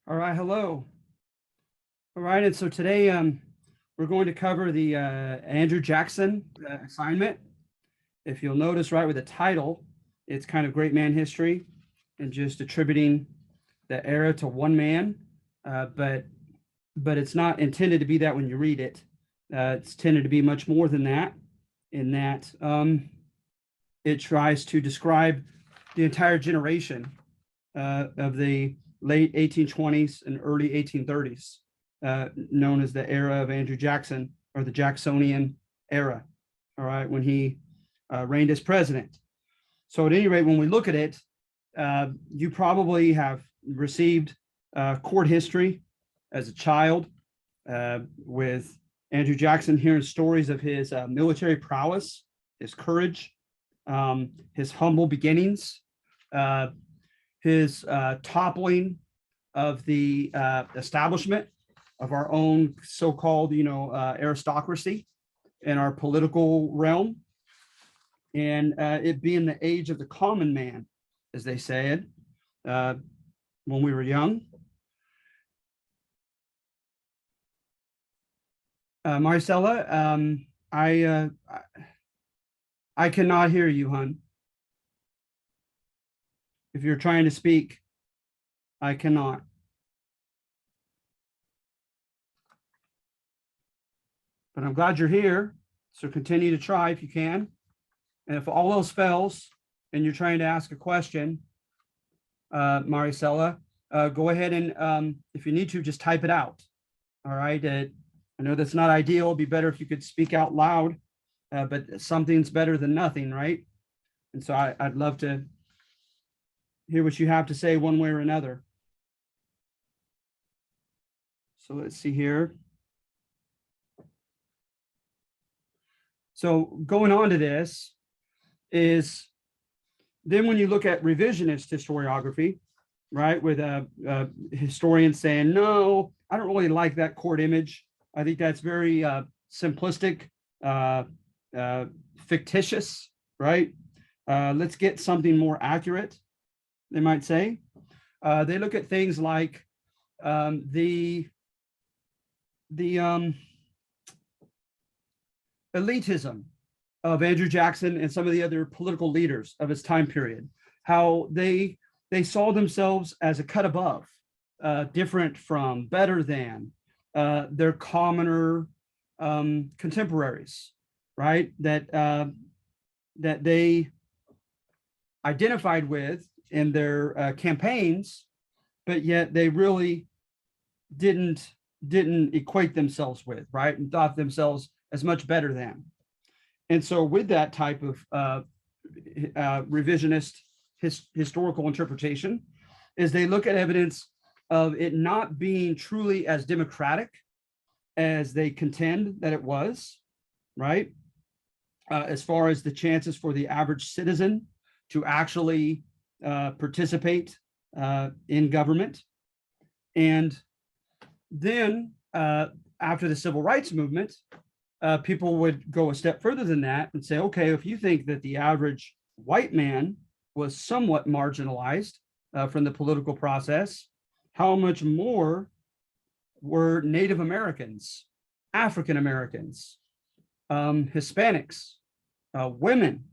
All right, hello. All right, and so today we're going to cover the Andrew Jackson assignment. If you'll notice right with the title, it's kind of great man history and just attributing the era to one man, but it's not intended to be that when you read it. It's tended to be much more than that, in that it tries to describe the entire generation of the late 1820s and early 1830s, known as the era of Andrew Jackson, or the Jacksonian era, all right, when he reigned as president. So at any rate, when we look at it, you probably have received court history as a child with Andrew Jackson, hearing stories of his military prowess, his courage, his humble beginnings, his toppling of the establishment of our own so-called, aristocracy in our political realm, and it being the age of the common man, as they said when we were young. Maricela, I cannot hear you, hon. If you're trying to speak, I cannot. But I'm glad you're here. So continue to try if you can. And if all else fails and you're trying to ask a question, Maricela, go ahead and if you need to, just type it out. All right. I know that's not ideal. It'd be better if you could speak out loud, but something's better than nothing, right? And so I'd love to hear what you have to say one way or another. So let's see here. So going on to this is then when you look at revisionist historiography, right, with a historian saying, no, I don't really like that court image. I think that's very simplistic, fictitious, right? Let's get something more accurate, they might say. They look at things like the elitism of Andrew Jackson and some of the other political leaders of his time period, how they saw themselves as a cut above, different from, better than their commoner contemporaries, right? That they identified with in their campaigns, but yet they really didn't equate themselves with, right? And thought themselves as much better than. And so with that type of revisionist historical interpretation is they look at evidence of it not being truly as democratic as they contend that it was, right? As far as the chances for the average citizen to actually participate in government. And then after the civil rights movement, people would go a step further than that and say, okay, if you think that the average white man was somewhat marginalized from the political process, how much more were Native Americans, African Americans, Hispanics, women,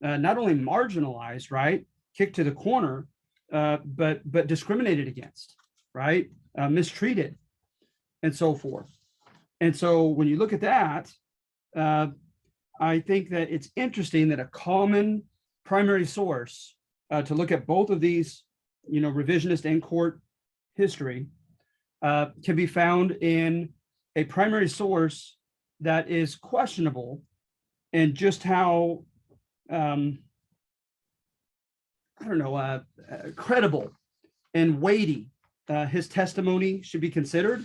not only marginalized, right, kicked to the corner, but discriminated against, right, mistreated, and so forth. And so when you look at that, I think that it's interesting that a common primary source to look at both of these, revisionist and court history can be found in a primary source that is questionable and just how, credible and weighty his testimony should be considered.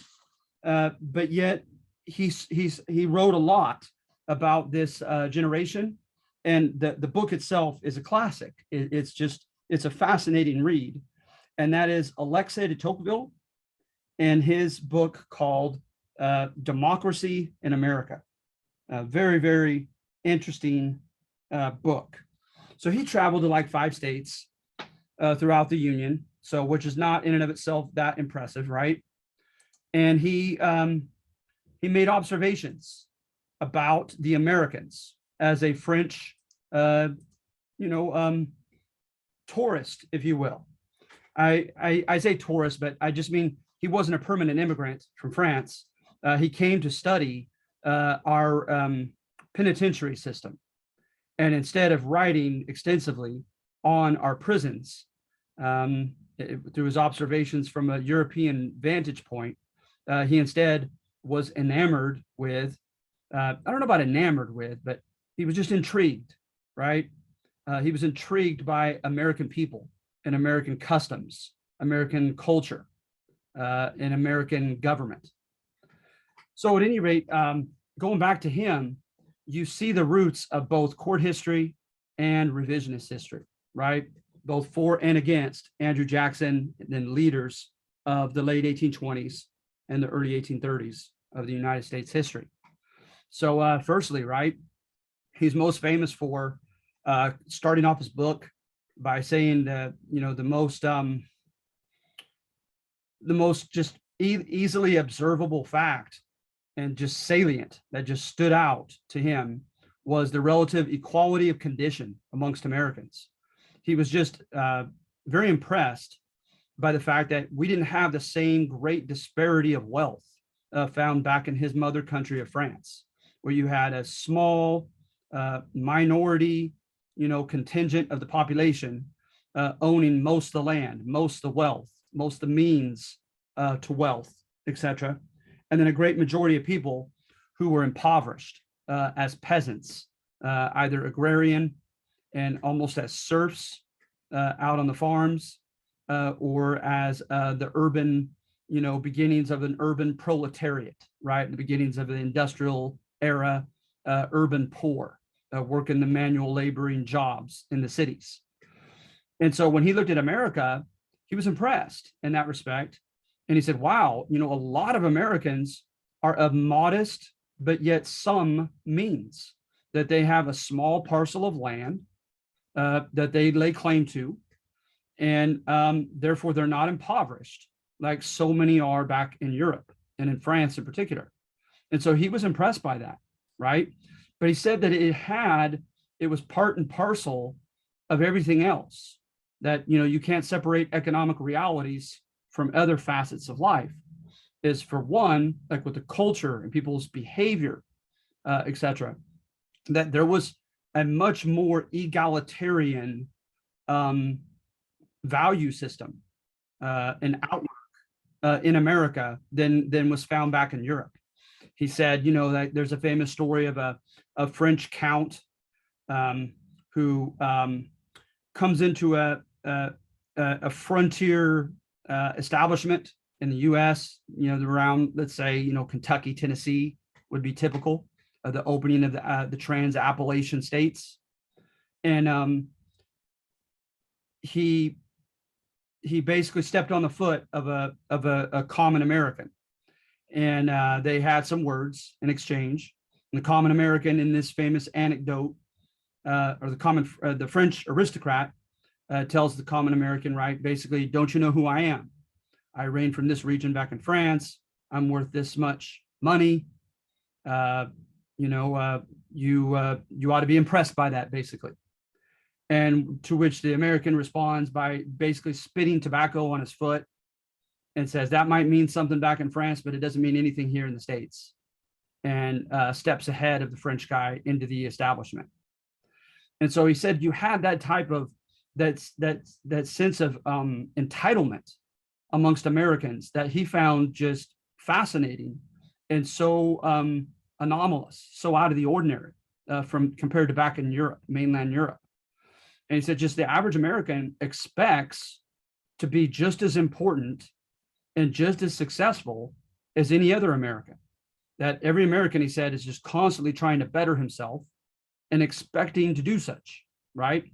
But yet he wrote a lot about this generation, and the book itself is a classic. It's a fascinating read, and that is Alexei de Tocqueville and his book called Democracy in America. A very, very interesting book. So he traveled to like 5 states throughout the Union, So, which is not in and of itself that impressive, right? And he made observations about the Americans as a French, you know, tourist, if you will. I say tourist, but I just mean he wasn't a permanent immigrant from France. He came to study our penitentiary system. And instead of writing extensively on our prisons, through his observations from a European vantage point, he instead was enamored with, I don't know about enamored with, but he was just intrigued, right? He was intrigued by American people and American customs, American culture, and American government. So at any rate, going back to him, you see the roots of both court history and revisionist history, right? Both for and against Andrew Jackson and then leaders of the late 1820s and the early 1830s of the United States history. So firstly, right, he's most famous for starting off his book by saying that, you know, the most just easily observable fact and just salient that just stood out to him was the relative equality of condition amongst Americans. He was just very impressed by the fact that we didn't have the same great disparity of wealth found back in his mother country of France, where you had a small minority, you know, contingent of the population owning most of the land, most of the wealth, most of the means to wealth, etc. And then a great majority of people who were impoverished as peasants, either agrarian and almost as serfs out on the farms, or as the urban, you know, beginnings of an urban proletariat, right? The beginnings of the industrial era, urban poor, working the manual laboring jobs in the cities. And so when he looked at America, he was impressed in that respect. And he said, wow, you know, a lot of Americans are of modest, but yet some means, that they have a small parcel of land that they lay claim to. And therefore, they're not impoverished like so many are back in Europe and in France in particular. And so he was impressed by that, right? But he said that it was part and parcel of everything else, that, you know, you can't separate economic realities from other facets of life. Is for one, like with the culture and people's behavior, etc., that there was a much more egalitarian value system and outlook in America than was found back in Europe. He said, you know, that there's a famous story of a French count who comes into a frontier establishment in the U.S., you know, around, let's say, you know, Kentucky, Tennessee would be typical of the opening of the Trans-Appalachian states. And he basically stepped on the foot of a common American. And they had some words in exchange. And the common American in this famous anecdote, or the French aristocrat tells the common American, right, basically, don't you know who I am? I reign from this region back in France. I'm worth this much money. You ought to be impressed by that, basically. And to which the American responds by basically spitting tobacco on his foot and says, that might mean something back in France, but it doesn't mean anything here in the States. And steps ahead of the French guy into the establishment. And so he said, you had that type of, that sense of entitlement amongst Americans that he found just fascinating and so anomalous, so out of the ordinary from compared to back in Europe, mainland Europe. And he said, just the average American expects to be just as important and just as successful as any other American. That every American, he said, is just constantly trying to better himself and expecting to do such, right?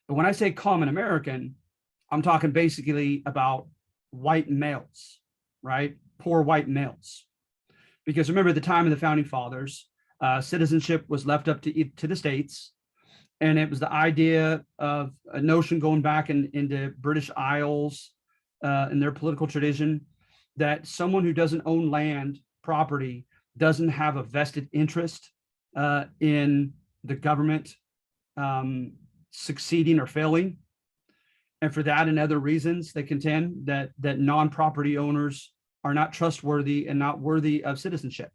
But when I say common American, I'm talking basically about white males, right? Poor white males. Because remember, at the time of the founding fathers, citizenship was left up to the states. And it was the idea of a notion going back into British Isles, in their political tradition that someone who doesn't own land, property, doesn't have a vested interest in the government succeeding or failing. And for that and other reasons, they contend that non-property owners are not trustworthy and not worthy of citizenship.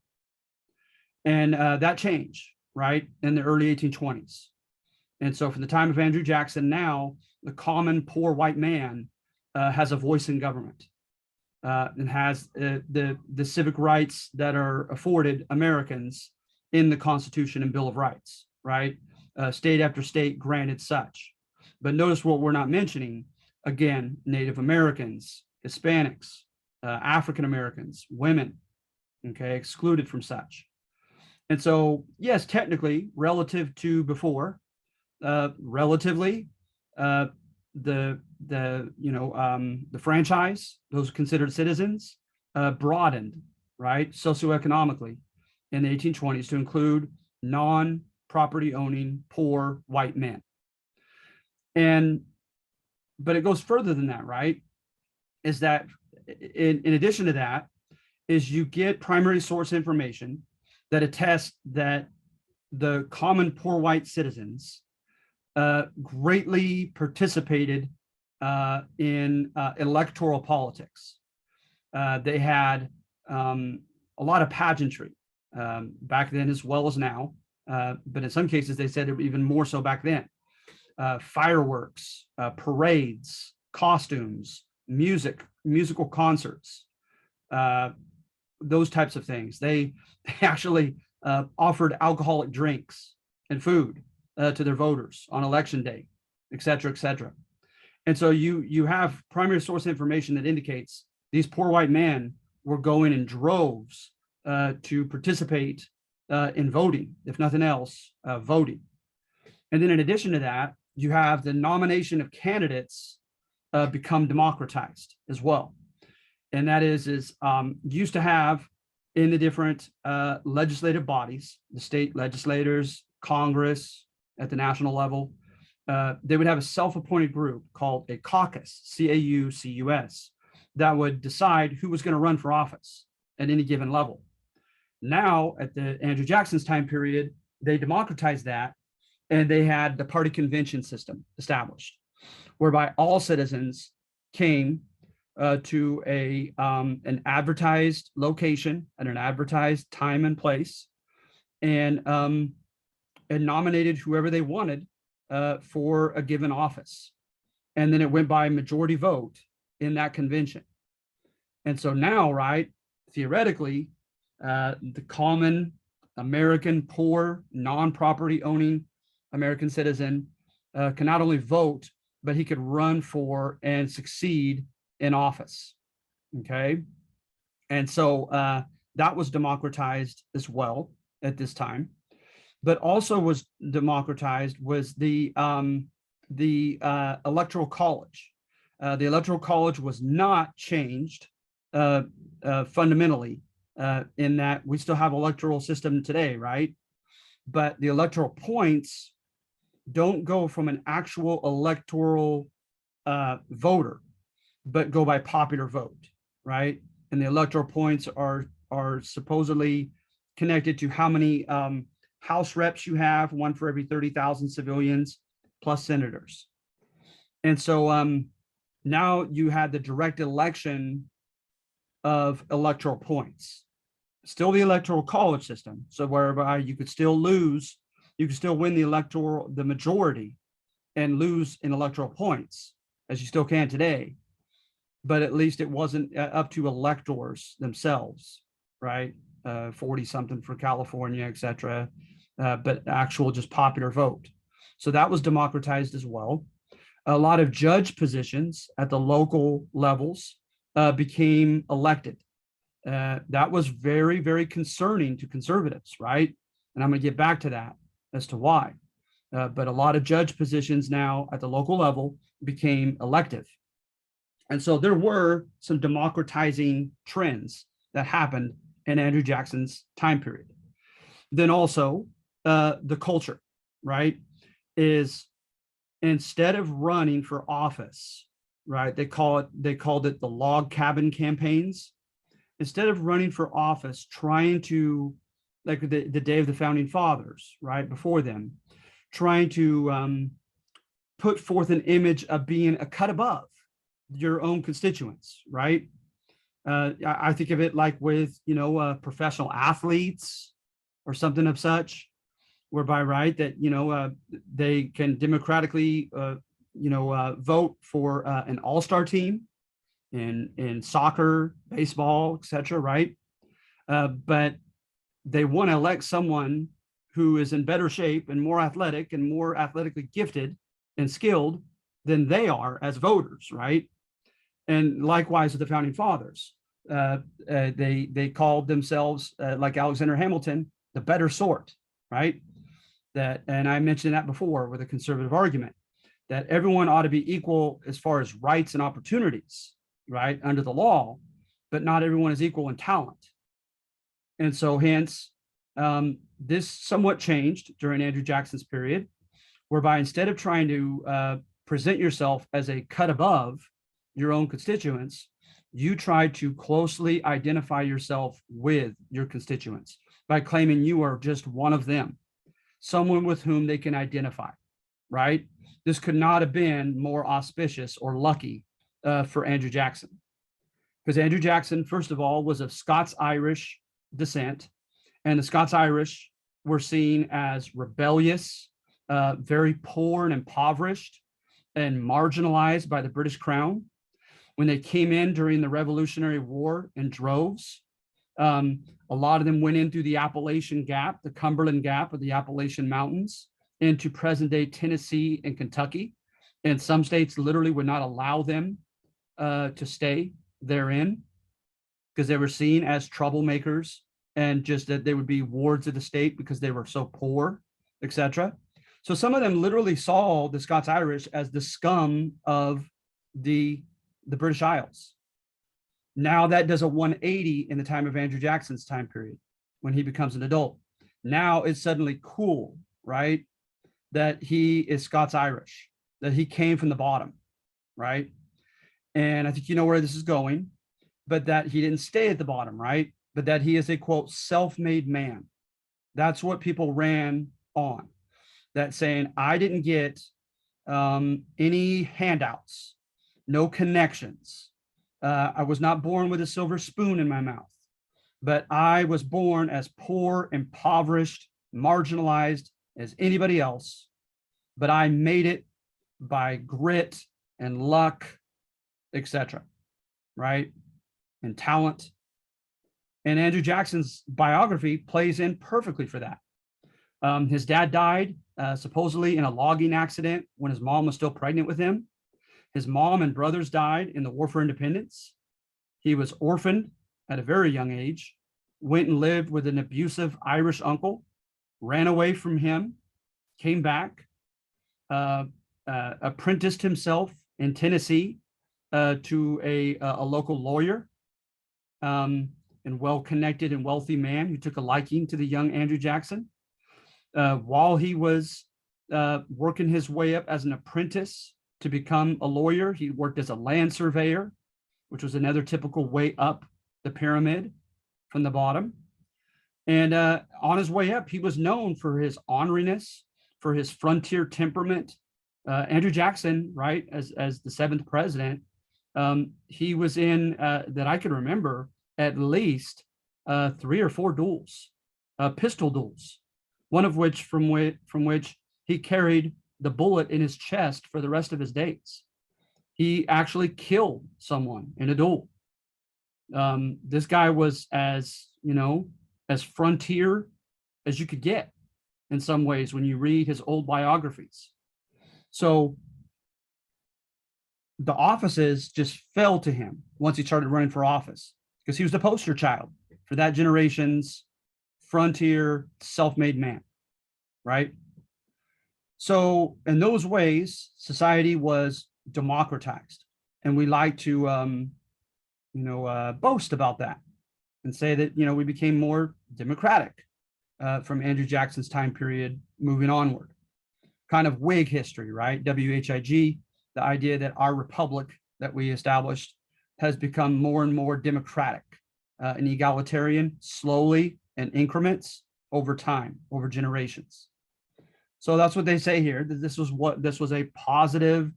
And that changed, right, in the early 1820s. And so from the time of Andrew Jackson now, the common poor white man has a voice in government and has the civic rights that are afforded Americans in the Constitution and Bill of Rights, right? State after state granted such. But notice what we're not mentioning, again, Native Americans, Hispanics, African Americans, women, okay, excluded from such. And so, yes, technically, relative to before, relatively, the franchise, those considered citizens, broadened, right, socioeconomically in the 1820s to include non-property owning poor white men. But it goes further than that, right? Is that in addition to that, is you get primary source information that attests that the common poor white citizens greatly participated in electoral politics. They had a lot of pageantry back then as well as now, but in some cases they said even more so back then. Fireworks, parades, costumes, musical concerts, those types of things. They actually offered alcoholic drinks and food to their voters on election day, et cetera, et cetera. And so you have primary source information that indicates these poor white men were going in droves to participate in voting, if nothing else, voting. And then in addition to that, you have the nomination of candidates become democratized as well. And that is used to have in the different legislative bodies, the state legislators, Congress at the national level, they would have a self-appointed group called a caucus, C-A-U-C-U-S, that would decide who was going to run for office at any given level. Now, at the Andrew Jackson's time period, they democratized that, and they had the party convention system established, whereby all citizens came to an advertised location at an advertised time and place, and nominated whoever they wanted for a given office. And then it went by majority vote in that convention. And so now, right, theoretically, the common American poor, non-property owning American citizen can not only vote, but he could run for and succeed in office. Okay. And so that was democratized as well at this time. But also was democratized was the electoral college. The electoral college was not changed fundamentally in that we still have electoral system today, right? But the electoral points don't go from an actual electoral voter, but go by popular vote, right? And the electoral points are supposedly connected to how many House reps you have, one for every 30,000 civilians, plus senators. And so now you had the direct election of electoral points. Still the electoral college system, so whereby you could still lose, you could still win the majority and lose in electoral points, as you still can today. But at least it wasn't up to electors themselves, right? 40 something for California, et cetera, but actual just popular vote. So that was democratized as well. A lot of judge positions at the local levels became elected. That was very, very concerning to conservatives, right? And I'm going to get back to that as to why. But a lot of judge positions now at the local level became elective. And so there were some democratizing trends that happened in Andrew Jackson's time period. Then also the culture, right, is instead of running for office right? They called it the log cabin campaigns. Instead of running for office, trying to, like the day of the founding fathers, right before them, trying to put forth an image of being a cut above your own constituents, right? I think of it like with professional athletes or something of such, whereby right that they can democratically vote for an all-star team in soccer, baseball, etc. Right, but they want to elect someone who is in better shape and more athletic and more athletically gifted and skilled than they are as voters, right? And likewise with the founding fathers, they called themselves, like Alexander Hamilton, the better sort, right? That, and I mentioned that before with a conservative argument, that everyone ought to be equal as far as rights and opportunities, right, under the law, but not everyone is equal in talent. And so hence, this somewhat changed during Andrew Jackson's period, whereby instead of trying to present yourself as a cut above your own constituents, you try to closely identify yourself with your constituents by claiming you are just one of them, someone with whom they can identify, right? This could not have been more auspicious or lucky for Andrew Jackson, because Andrew Jackson, first of all, was of Scots-Irish descent, and the Scots-Irish were seen as rebellious, very poor and impoverished, and marginalized by the British Crown. When they came in during the Revolutionary War in droves, a lot of them went in through the Appalachian Gap, the Cumberland Gap, or the Appalachian Mountains, into present-day Tennessee and Kentucky. And some states literally would not allow them to stay therein because they were seen as troublemakers, and just that they would be wards of the state because they were so poor, etc. So some of them literally saw the Scots-Irish as the scum of the British Isles. Now that does a 180 in the time of Andrew Jackson's time period when he becomes an adult. Now it's suddenly cool, right, that he is Scots-Irish, that he came from the bottom, right? And I think you know where this is going, but that he didn't stay at the bottom, right? But that he is a, quote, self-made man. That's what people ran on. That saying, I didn't get any handouts, no connections. I was not born with a silver spoon in my mouth, but I was born as poor, impoverished, marginalized as anybody else. But I made it by grit and luck, etc. Right? And talent. And Andrew Jackson's biography plays in perfectly for that. His dad died supposedly in a logging accident when his mom was still pregnant with him. His mom and brothers died in the War for Independence. He was orphaned at a very young age, went and lived with an abusive Irish uncle, ran away from him, came back, apprenticed himself in Tennessee to a local lawyer, and well-connected and wealthy man who took a liking to the young Andrew Jackson. While he was working his way up as an apprentice to become a lawyer, he worked as a land surveyor, which was another typical way up the pyramid from the bottom. And on his way up, he was known for his orneriness, for his frontier temperament. Andrew Jackson, right, as the seventh president, he was in, that I can remember, at least 3 or 4 duels, pistol duels, one of which from which he carried the bullet in his chest for the rest of his days. He actually killed someone in a duel. This guy was as frontier as you could get in some ways when you read his old biographies. So the offices just fell to him once he started running for office, because he was the poster child for that generation's frontier self-made man, right? So in those ways, society was democratized, and we like to, boast about that and say that, we became more democratic from Andrew Jackson's time period moving onward. Kind of Whig history, right? WHIG, the idea that our republic, that we established has become more and more democratic and egalitarian, slowly in increments over time, over generations. So that's what they say here, that this was a positive,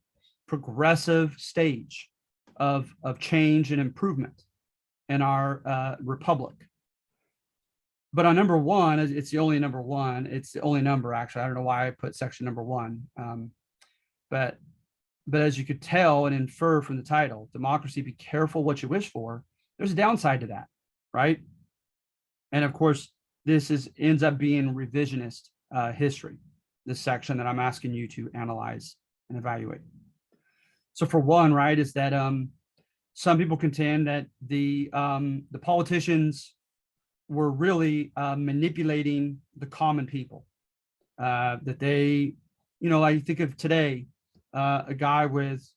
progressive stage of change and improvement in our republic. But on number one, it's the only number one. It's the only number, actually. I don't know why I put section number one. But as you could tell and infer from the title, democracy, be careful what you wish for. There's a downside to that, right? And of course, this ends up being revisionist history, this section that I'm asking you to analyze and evaluate. So for one, right, is that some people contend that the politicians were really manipulating the common people, that they, like think of today, a guy with,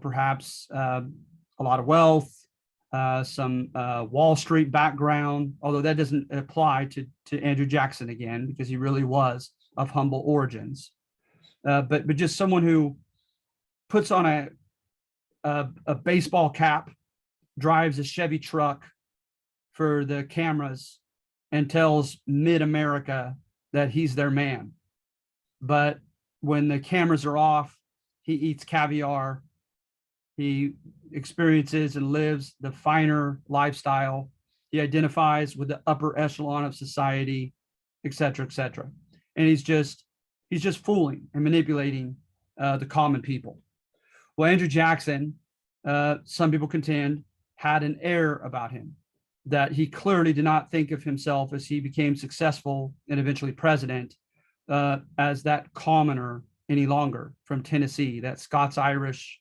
perhaps a lot of wealth, some Wall Street background, although that doesn't apply to Andrew Jackson again, because he really was of humble origins, but just someone who puts on a baseball cap, drives a Chevy truck for the cameras, and tells mid-America that he's their man. But when the cameras are off, he eats caviar, he experiences and lives the finer lifestyle, he identifies with the upper echelon of society, et cetera, et cetera. And he's just fooling and manipulating the common people. Well, Andrew Jackson, some people contend, had an air about him, that he clearly did not think of himself, as he became successful and eventually president, as that commoner any longer from Tennessee, that Scots-Irish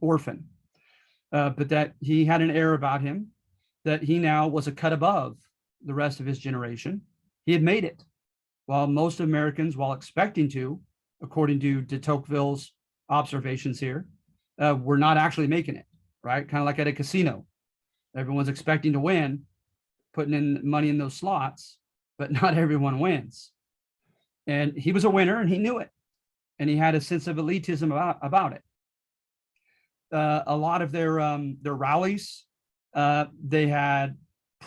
orphan, but that he had an air about him, that he now was a cut above the rest of his generation. He had made it, while most Americans, while expecting to, according to de Tocqueville's observations here, were not actually making it, right? Kind of like at a casino. Everyone's expecting to win, putting in money in those slots, but not everyone wins. And he was a winner, and he knew it. And he had a sense of elitism about it. A lot of their rallies, they had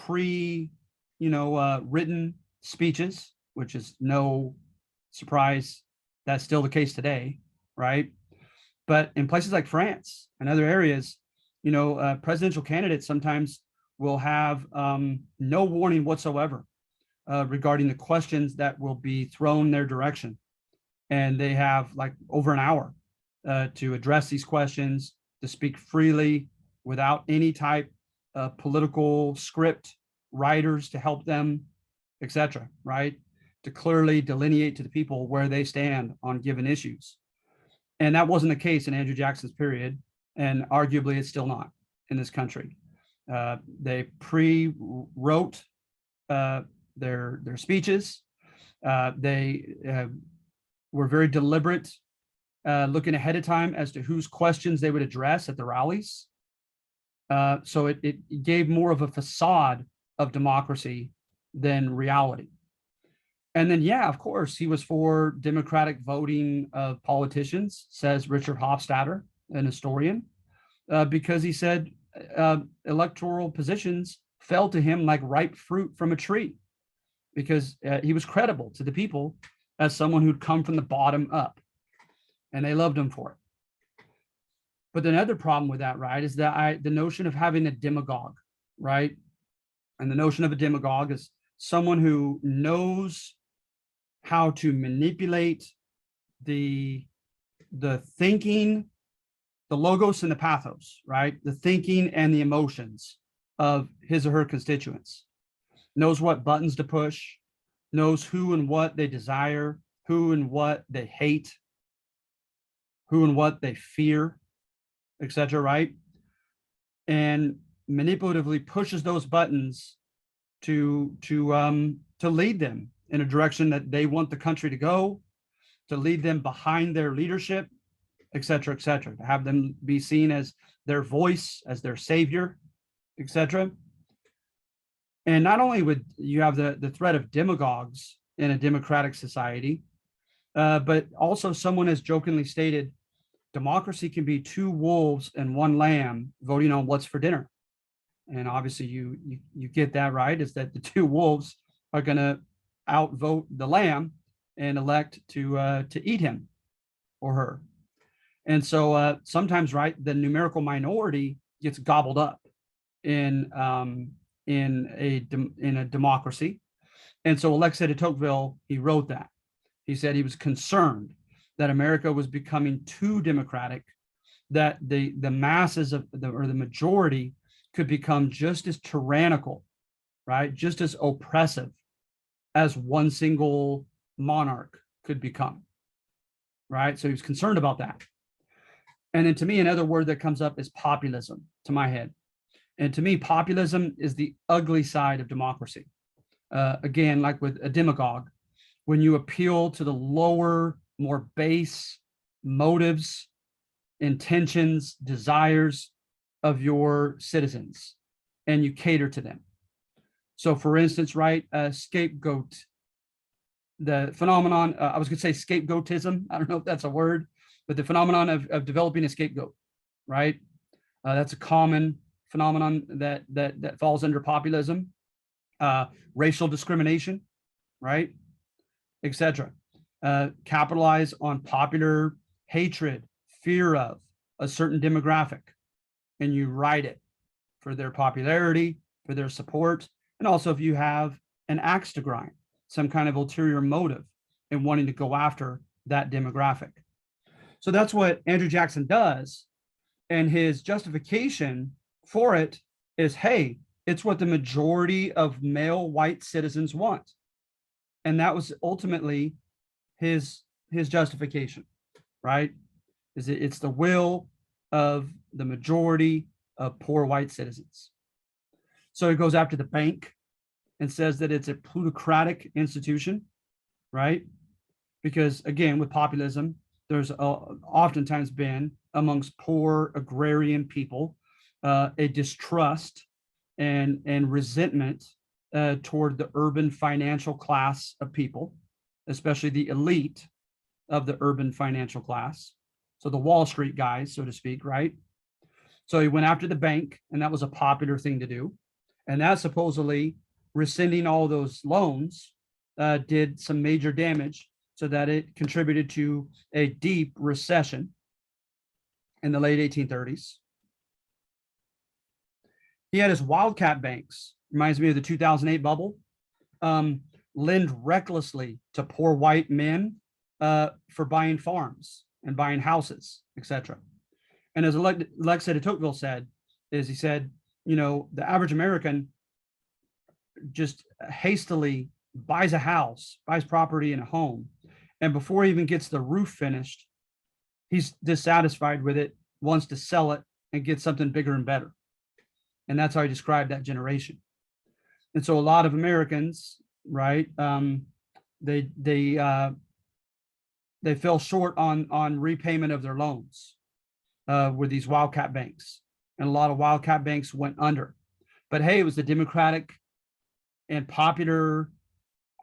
written speeches, which is no surprise. That's still the case today, right? But in places like France and other areas, presidential candidates sometimes will have no warning whatsoever regarding the questions that will be thrown their direction. And they have like over an hour to address these questions, to speak freely without any type of political script, writers to help them, etc., right? To clearly delineate to the people where they stand on given issues. And that wasn't the case in Andrew Jackson's period, and arguably it's still not in this country. They pre-wrote their speeches. They were very deliberate, looking ahead of time as to whose questions they would address at the rallies. So it gave more of a facade of democracy than reality. And then, yeah, of course, he was for democratic voting of politicians, says Richard Hofstadter, an historian, because he said electoral positions fell to him like ripe fruit from a tree, because he was credible to the people as someone who'd come from the bottom up, and they loved him for it. But another problem with that, right, is that the notion of having a demagogue, right? And the notion of a demagogue is someone who knows how to manipulate the thinking, the logos and the pathos, right? The thinking and the emotions of his or her constituents, knows what buttons to push, knows who and what they desire, who and what they hate, who and what they fear, etc., right? And manipulatively pushes those buttons to lead them in a direction that they want the country to go, to lead them behind their leadership, etc., to have them be seen as their voice, as their savior, etc. And not only would you have the threat of demagogues in a democratic society, but also someone has jokingly stated, democracy can be two wolves and one lamb voting on what's for dinner. And obviously you get that right, is that the two wolves are going to outvote the lamb and elect to eat him or her. And so sometimes, right, the numerical minority gets gobbled up in a democracy. And so Alexis de Tocqueville, he wrote that. He said he was concerned that America was becoming too democratic, that the masses of or the majority could become just as tyrannical, right, just as oppressive as one single monarch could become, right? So he was concerned about that. And then to me, another word that comes up is populism to my head. And to me, populism is the ugly side of democracy. Again, like with a demagogue, when you appeal to the lower, more base motives, intentions, desires of your citizens, and you cater to them. So for instance, right, scapegoat, the phenomenon, I was going to say scapegoatism. I don't know if that's a word, but the phenomenon of developing a scapegoat, right? That's a common phenomenon that falls under populism, racial discrimination, right, etc. Capitalize on popular hatred, fear of a certain demographic, and you ride it for their popularity, for their support, and also if you have an axe to grind, some kind of ulterior motive in wanting to go after that demographic. So that's what Andrew Jackson does, and his justification for it is, hey, it's what the majority of male white citizens want. And that was ultimately his justification, right? It's the will of the majority of poor white citizens. So he goes after the bank and says that it's a plutocratic institution, right? Because again, with populism, there's oftentimes been amongst poor agrarian people a distrust and resentment toward the urban financial class of people, especially the elite of the urban financial class. So the Wall Street guys, so to speak, right? So he went after the bank, and that was a popular thing to do. And that supposedly rescinding all those loans did some major damage, so that it contributed to a deep recession in the late 1830s. He had his wildcat banks, reminds me of the 2008 bubble, lend recklessly to poor white men for buying farms and buying houses, etc. And as Alexis de Tocqueville said, he said, you know, the average American just hastily buys a house, buys property in a home, and before he even gets the roof finished, he's dissatisfied with it, wants to sell it and get something bigger and better. And that's how he described that generation. And so a lot of Americans, right, they fell short on repayment of their loans with these wildcat banks, and a lot of wildcat banks went under. But hey, it was the democratic and popular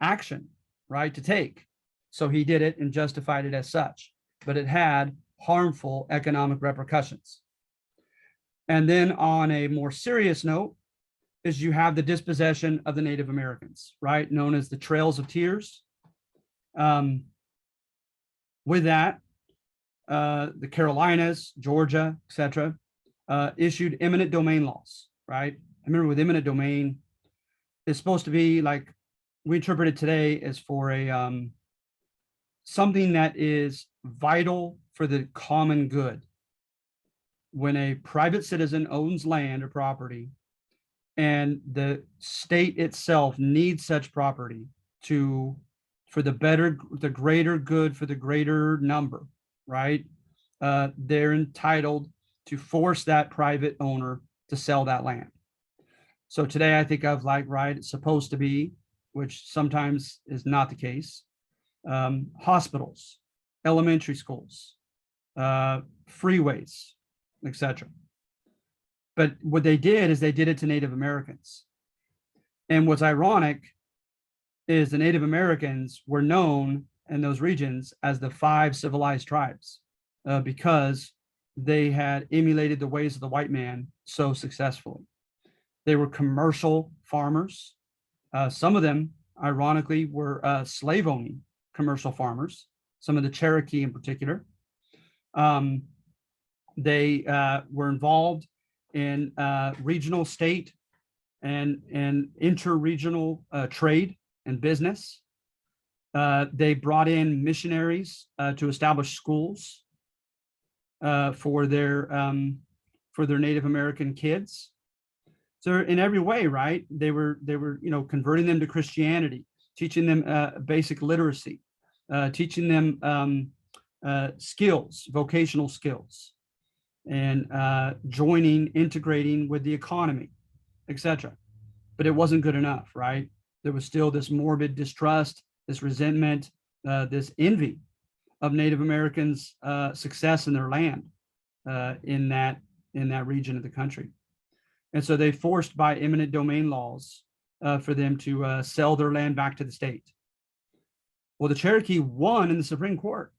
action, right, to take. So he did it and justified it as such, but it had harmful economic repercussions. And then on a more serious note is you have the dispossession of the Native Americans, right, known as the Trails of Tears. With that, the Carolinas, Georgia, etc., issued eminent domain laws, right? I remember with eminent domain, it's supposed to be like, we interpret it today as for a something that is vital for the common good. When a private citizen owns land or property, and the state itself needs such property for the greater good, for the greater number, right? They're entitled to force that private owner to sell that land. So today I think of like, right, it's supposed to be, which sometimes is not the case, hospitals, elementary schools, freeways, etc. But what they did is they did it to Native Americans. And what's ironic is the Native Americans were known in those regions as the 5 civilized tribes. because they had emulated the ways of the white man so successfully. They were commercial farmers. Some of them, ironically, were slave owning commercial farmers, some of the Cherokee in particular. Um, they were involved in regional, state, and inter-regional trade and business. They brought in missionaries to establish schools for their Native American kids. So in every way, right? They were converting them to Christianity, teaching them basic literacy, teaching them skills, vocational skills, and integrating with the economy, etc. But it wasn't good enough, right? There was still this morbid distrust, this resentment, this envy of Native Americans' success in their land in that region of the country. And so they forced by eminent domain laws for them to sell their land back to the state. Well, the Cherokee won in the Supreme Court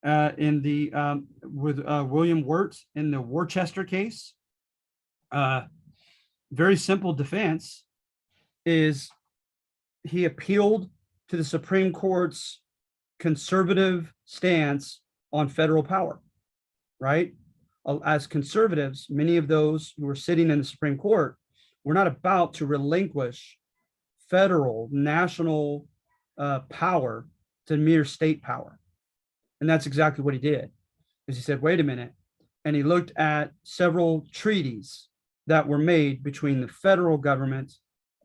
with William Wirt in the Worcester case. Very simple defense is he appealed to the Supreme Court's conservative stance on federal power, right? As conservatives, many of those who were sitting in the Supreme Court were not about to relinquish federal, national power to mere state power. And that's exactly what he did. Is he said, wait a minute. And he looked at several treaties that were made between the federal government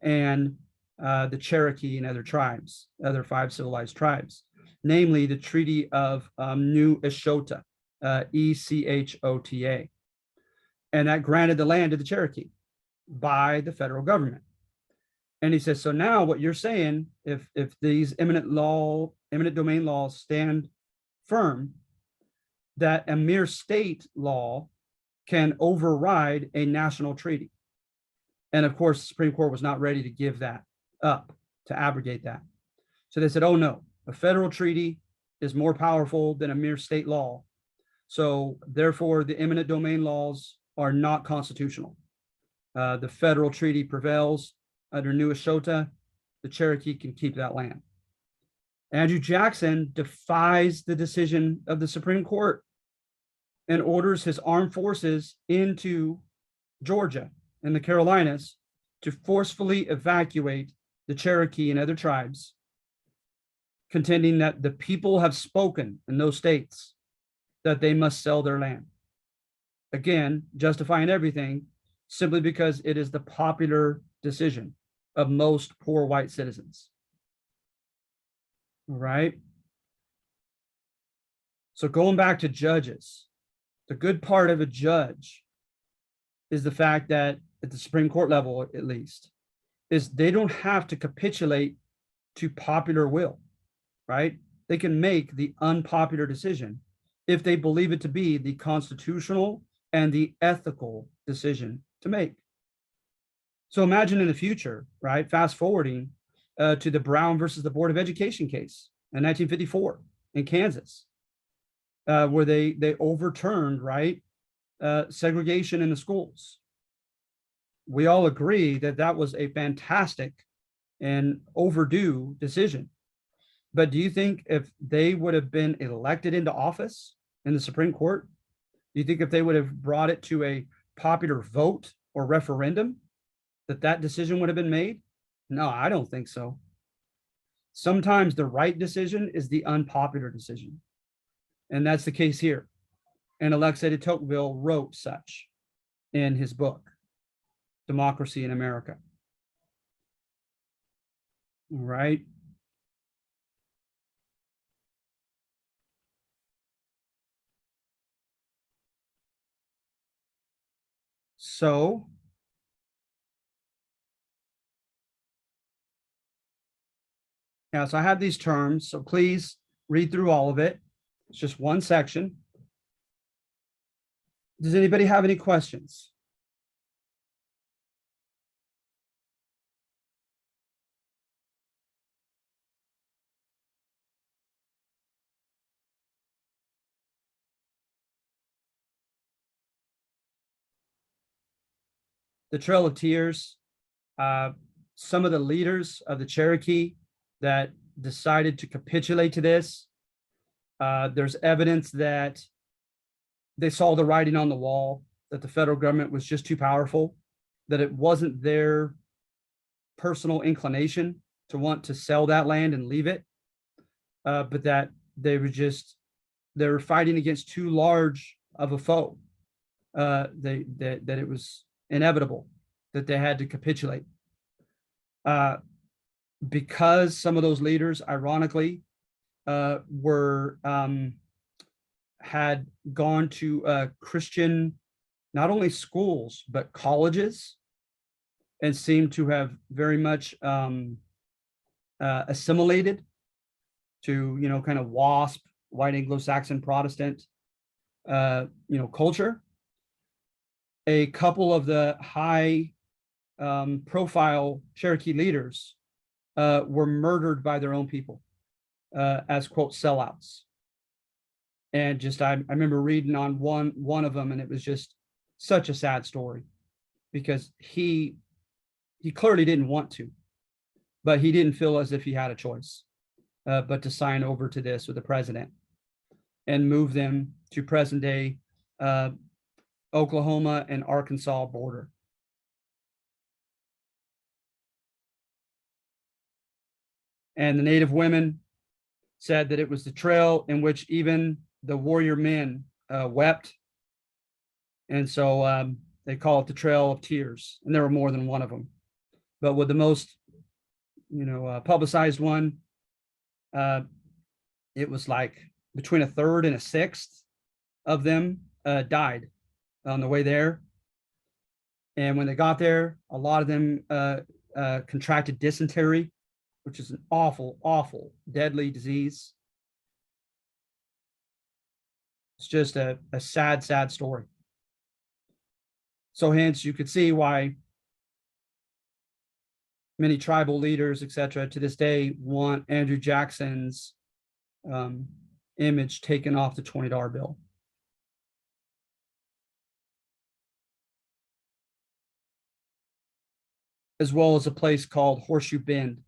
and the Cherokee and other tribes, other 5 civilized tribes, namely the Treaty of New Eshota, ECHOTA. And that granted the land to the Cherokee by the federal government. And he says, so now what you're saying, if these eminent domain laws stand firm, that a mere state law can override a national treaty. And of course, the Supreme Court was not ready to give that up, to abrogate that. So they said, oh no, a federal treaty is more powerful than a mere state law. So therefore, the eminent domain laws are not constitutional. The federal treaty prevails under New Eshota. The Cherokee can keep that land. Andrew Jackson defies the decision of the Supreme Court and orders his armed forces into Georgia and the Carolinas to forcefully evacuate the Cherokee and other tribes, contending that the people have spoken in those states that they must sell their land. Again, justifying everything simply because it is the popular decision of most poor white citizens. All right. So going back to judges, the good part of a judge is the fact that at the Supreme Court level, at least, is they don't have to capitulate to popular will, right? They can make the unpopular decision if they believe it to be the constitutional and the ethical decision to make. So imagine in the future, right? Fast forwarding to the Brown versus the Board of Education case in 1954 in Kansas, where they overturned, right, segregation in the schools. We all agree that that was a fantastic and overdue decision. But do you think if they would have been elected into office in the Supreme Court, do you think if they would have brought it to a popular vote or referendum, that decision would have been made? No, I don't think so. Sometimes the right decision is the unpopular decision. And that's the case here. And Alexis de Tocqueville wrote such in his book, Democracy in America. All right. So I have these terms, so please read through all of it. It's just one section. Does anybody have any questions? the Trail of Tears, uh, some of the leaders of the Cherokee that decided to capitulate to this, there's evidence that they saw the writing on the wall, that the federal government was just too powerful, that it wasn't their personal inclination to want to sell that land and leave it, but that they were fighting against too large of a foe. That it was inevitable that they had to capitulate. Because some of those leaders, ironically, were had gone to Christian, not only schools but colleges, and seemed to have very much assimilated to, kind of WASP, white Anglo-Saxon Protestant, culture. A couple of the high profile Cherokee leaders were murdered by their own people as, quote, sellouts. And just, I remember reading on one of them, and it was just such a sad story, because he clearly didn't want to, but he didn't feel as if he had a choice but to sign over to this with the president and move them to present day Oklahoma and Arkansas border. And the Native women said that it was the trail in which even the warrior men wept. And so they call it the Trail of Tears. And there were more than one of them. But with the most, publicized one, it was like between a third and a sixth of them died on the way there. And when they got there, a lot of them contracted dysentery, which is an awful, awful, deadly disease. It's just a sad, sad story. So hence you could see why many tribal leaders, etc., to this day want Andrew Jackson's image taken off the $20 bill. As well as a place called Horseshoe Bend.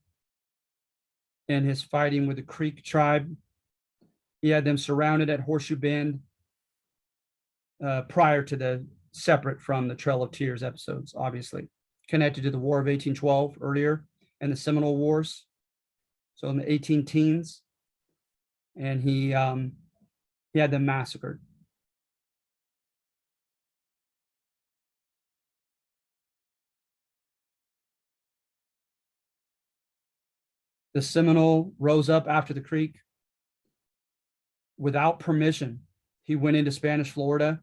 In his fighting with the Creek tribe, he had them surrounded at Horseshoe Bend prior to the separate from the Trail of Tears episodes, obviously connected to the War of 1812 earlier and the Seminole Wars. So in the 18 teens, and he had them massacred. The Seminole rose up after the Creek without permission. He went into Spanish Florida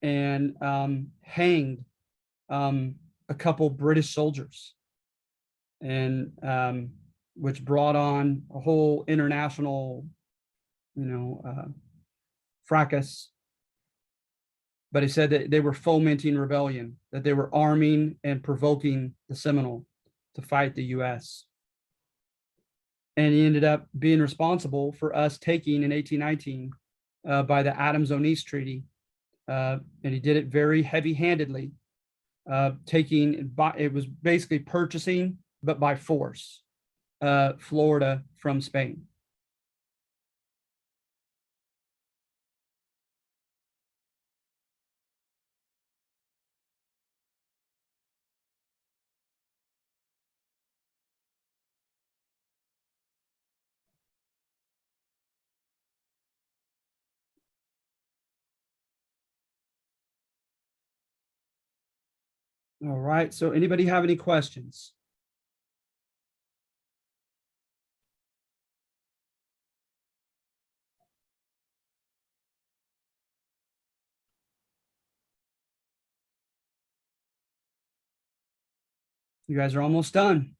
and hanged a couple British soldiers, and which brought on a whole international, fracas. But he said that they were fomenting rebellion, that they were arming and provoking the Seminole to fight the U.S. And he ended up being responsible for us taking in 1819 by the Adams-Onis Treaty. And he did it very heavy-handedly, it was basically purchasing, but by force, Florida from Spain. All right, so anybody have any questions? You guys are almost done.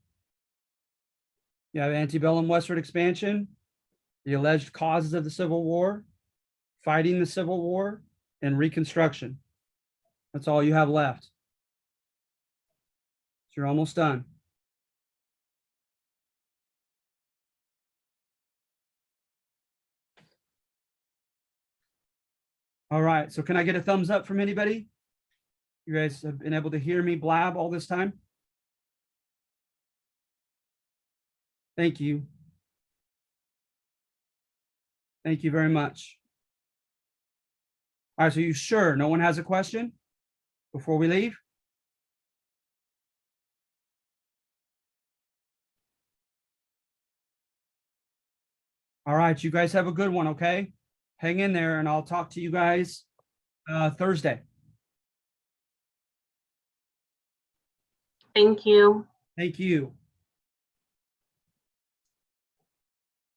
You have antebellum westward expansion, the alleged causes of the Civil War, fighting the Civil War, and Reconstruction. That's all you have left. So you're almost done. All right, so can I get a thumbs up from anybody? You guys have been able to hear me blab all this time? Thank you. Thank you very much. All right, so you sure no one has a question before we leave? All right, you guys have a good one, okay? Hang in there, and I'll talk to you guys Thursday. Thank you. Thank you.